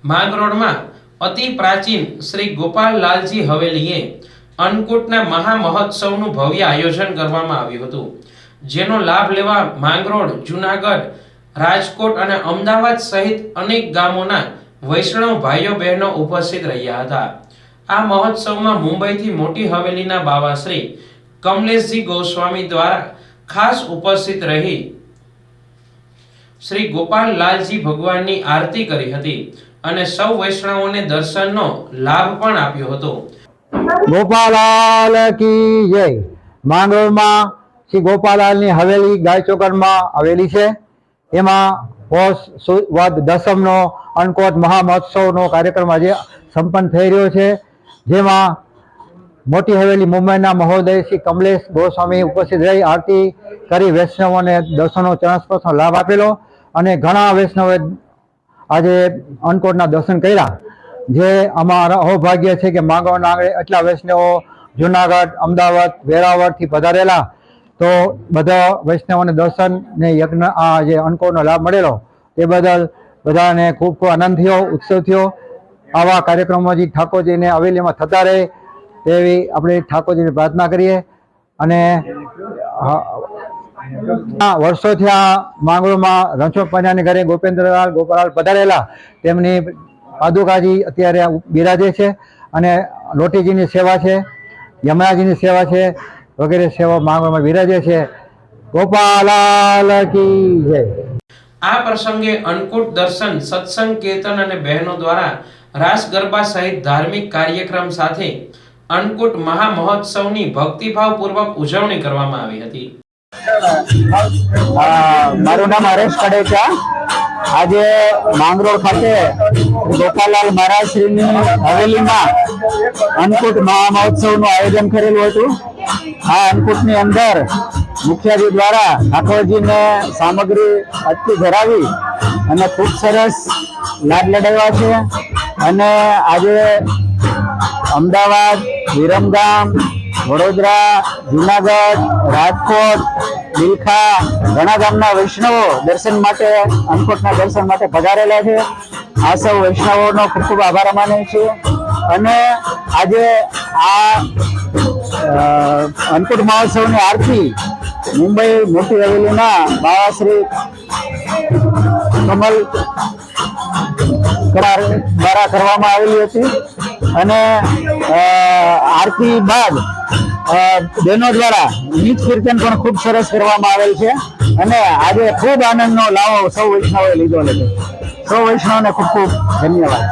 માંગરોળમાં અતિ પ્રાચીન શ્રી ગોપાલલાલજી હવેલીએ અન્નકૂટના મહામહોત્સવનું ભવ્ય આયોજન કરવામાં આવ્યું હતું, જેનો લાભ લેવા માંગરોળ, જૂનાગઢ, રાજકોટ અને અમદાવાદ સહિત અનેક ગામોના વૈષ્ણવ ભાઈઓ બહેનો ઉપસ્થિત રહ્યા હતા। આ મહોત્સવમાં મુંબઈથી મોટી હવેલીના બાવા શ્રી કમલેશજી ગોસ્વામી દ્વારા ખાસ ઉપસ્થિત રહી શ્રી ગોપાલલાલજી ભગવાનની આરતી કરી હતી અને સૌ વૈષ્ણવોને દર્શનનો લાભ પણ આપ્યો હતો। ગોપાલાલ કી જય। માંગરોળમાં શ્રી ગોપાલાલની હવેલી ગાયચોકરમાં આવેલી છે। એમાં પોષ વદ દસમનો અન્નકૂટ મહામહોત્સવનો કાર્યક્રમ આજે સંપન્ન થઈ રહ્યો છે, જેમાં મોટી હવેલી મુંબઈના મહોદય શ્રી કમલેશ ગોસ્વામી ઉપસ્થિત રહી આરતી કરી વૈષ્ણવોને દર્શનનો ચરણ સ્પર્શનો લાભ આપેલો અને ઘણા વૈષ્ણવે આજે અન્નકૂટના દર્શન કર્યા। જે અમારા અહોભાગ્ય છે કે માંગરોળના આંગણે એટલા વૈષ્ણવો જૂનાગઢ, અમદાવાદ, વેરાવળથી પધારેલા, તો બધા વૈષ્ણવોને દર્શન ને યજ્ઞ આ જે અન્નકૂટનો લાભ મળેલો તે બદલ બધાને ખૂબ ખૂબ આનંદ થયો, ઉત્સવ થયો। આવા કાર્યક્રમોથી ઠાકોરજીને હવેલીમાં થતા રહે તેવી આપણે ઠાકોરજીને પ્રાર્થના કરીએ। અને વર્ષોથી આ માંગરોળમાં રણછોડ પંડ્યાને ઘરે ગોપેન્દ્રલાલ ગોપાલાલ પધારેલા, તેમની પાદુકાજી અત્યારે બિરાજે છે અને લોટીજીની સેવા છે, યમરાજીની સેવા છે, વગેરે સેવા માંગરોળમાં બિરાજે છે। ગોપાલાલ કી જય। આ પ્રસંગે અન્નકૂટ દર્શન, સત્સંગ, કીર્તન અને બહેનો દ્વારા રાસ ગરબા સહિત ધાર્મિક કાર્યક્રમ સાથે અન્નકૂટ મહામહોત્સવની ભક્તિભાવપૂર્વક ઉજવણી કરવામાં આવી હતી। મારું નામ હરેશ કડેચા। આજે માંગરોળ ખાતે ગોપાલાલ મહારાજ શ્રીની હવેલીમાં અન્નકૂટ મહામહોત્સવનું આયોજન કરેલું હતું। આ અન્નકૂટની અંદર મુખિયાજી દ્વારા ઠાકોરજીને સામગ્રી અટકી ધરાવી અને ખૂબ સરસ લાડ લડાવ્યા છે અને આજે અમદાવાદ, વિરમગામ, વડોદરા, જૂનાગઢ, રાજકોટ, બિલખા ઘણા ગામના વૈષ્ણવો દર્શન માટે અન્નકૂટના દર્શન માટે પધારેલા છે। આ સૌ વૈષ્ણવોનો ખૂબ ખૂબ આભાર માને છે અને આજે આ અન્નકૂટ મહોત્સવની આરતી મુંબઈ મોટી હવેલીના બાવા શ્રી કમલ દ્વારા કરવામાં આવેલી હતી અને આરતી બાદ બહેનો દ્વારા ગીત કીર્તન પણ ખૂબ સરસ કરવામાં આવેલ છે અને આજે ખૂબ આનંદનો લાવો સૌ વૈષ્ણવોએ લીધો છે। સૌ વૈષ્ણવને ખૂબ ખૂબ ધન્યવાદ।